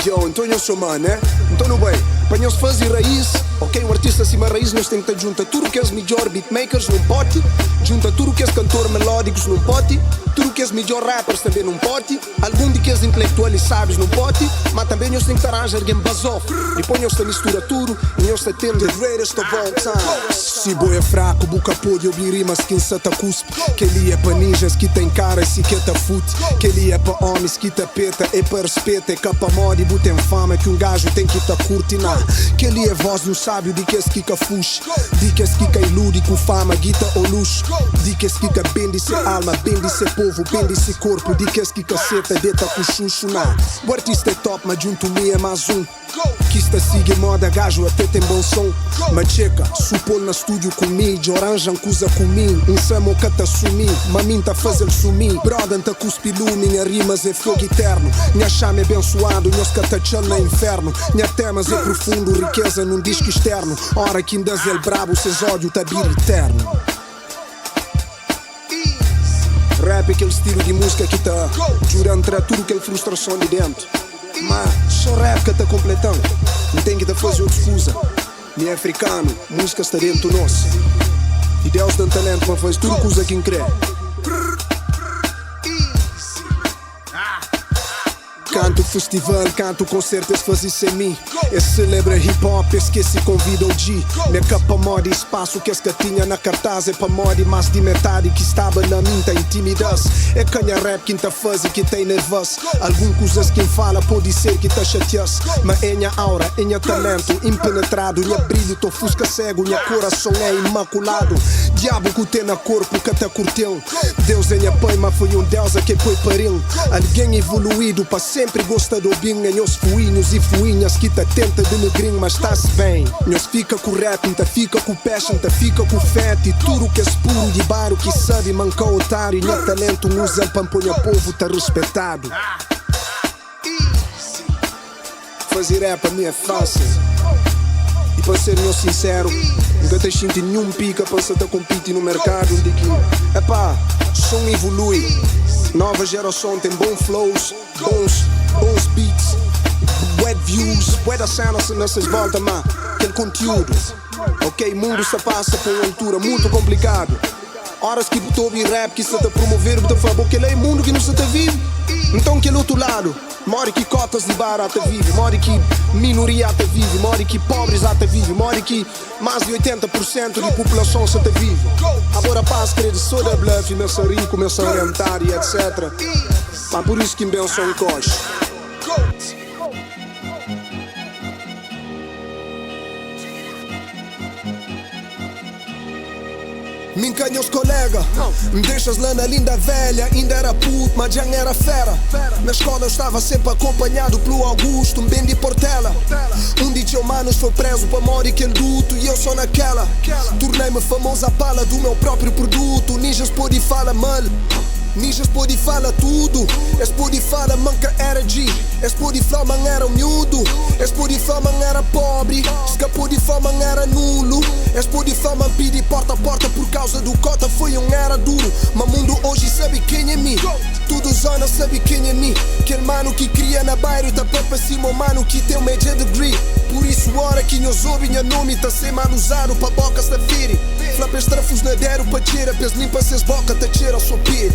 Yo, então eu sou mano, né? Então não bem, para nós fazer raiz, ok? Um artista acima raiz, nós temos que estar junto a tudo que é os melhor beatmakers num pote, junto a tudo que é os cantores melódicos num pote, tudo que é os melhor rappers também num pote, algum de que é os intelectuais sábios num pote, mas também nós temos que arranjar alguém basof. Depois nós temos mistura tudo e nós temos the greatest of all time. Se boi é fraco, boca pode ouvir rimas que insata cuspe, que ele é para ninjas que tem cara e se que tá fute, que ele é para homens que tá peta e para respeito, é capa mode e tem fama que um gajo tem que tá curtinar, que ele é voz de um sábio de que es que fuxe, de que es que ilude com fama, guita ou luxo, de que es que bem de ser alma, bem de ser povo, bem de ser corpo, de que es que caceta deta com chuchu na. O artista é top, mas junto me é mais um. Que está sigue moda, gajo até tem bom som. Mas checa, supor na estúdio comigo, oranjan cusa comigo, insamo que tá sumir, mamin tá fazer sumir, brother tá cuspilu, minha rimas é fogo eterno, minha chama é abençoado, meus catachão no inferno, minha temas é profundo, riqueza num disco externo, hora que ainda é brabo, seus ódio tá vir eterno. Rap é aquele estilo de música que tá jurando tirar tudo aquela frustração de dentro. Mas só rap que tá completando, não tem que tá fazer outra coisa. Me é africano, música está dentro nosso. E Deus dá talento para fazer tudo coisa que crê. Canto festival, canto concerto, esse faz isso em mim. Esse celebra hip hop, esse que se convida ao G. Minha capa moda e espaço que esse que tinha na cartaz é para moda e mais de metade que estava na minha intimidade. É canha rap que tá faz e que tem nervoso. Algum coisas que fala pode ser que tá chateado, mas é minha aura, é minha talento impenetrado, minha brilho, tô fusca cego, minha coração é imaculado. Diabo que tem na corpo que tá curtiu. Deus é minha pai, mas foi um Deus a que foi paril. Alguém evoluído para sempre gosta do bem, nós fuinhos e fuinhas que tá tenta de negrinho, mas tá-se bem. Nós fica com rap, tá fica com passion, tá fica com fé e tudo que é puro de baro que sabe mancar o otário. E meu talento usa para pôr o povo tá respeitado. Fazer rap a mim é fácil. E para ser meu sincero, nunca te senti nenhum pica para você tá competir no mercado de que, epá, som evolui. Nova geração tem bons flows, bons beats, wet views, bué cenas nessas voltas, mas aquele conteúdo, ok, mundo se passa por uma altura muito complicado. Horas que tu ouve rap que se te promover, tu fala, que é mundo que não se te vive. Então que é outro lado, mora que cotas de bar até vive, mora que minoria até vive, mora que pobres até vive, mora que mais de 80% de população se te vive. Agora passa querer só da bluff, começa a rir, começa a orientar e etc. Mas por isso que me benção um coche. Me encanha os colegas, me deixas lá na linda velha. Ainda era puto, mas já era fera. Na escola eu estava sempre acompanhado pelo Augusto, bem de Portela. Um de teu manos foi preso para morrer que luto e eu só naquela. Tornei-me famoso à pala do meu próprio produto. Ninjas pode falar mal, ninjas pode falar tudo. Esse pode falar manca era G, esse pode falar man era miúdo, esse pode falar man era pobre, esse pode falar man era nulo, esse pode falar man pedi porta a porta por causa do cota foi era duro. Mas mundo hoje sabe quem é mim, tudo zona sabe quem é mim. Aquele mano que cria na bairro tá para cima o mano que tem um major degree. Por isso hora que nós ouvem minha nome tá sem mano usado pra bocas da fire. Flapes trafos na deram pra tira, pes limpa ses boca tá tira o seu pire.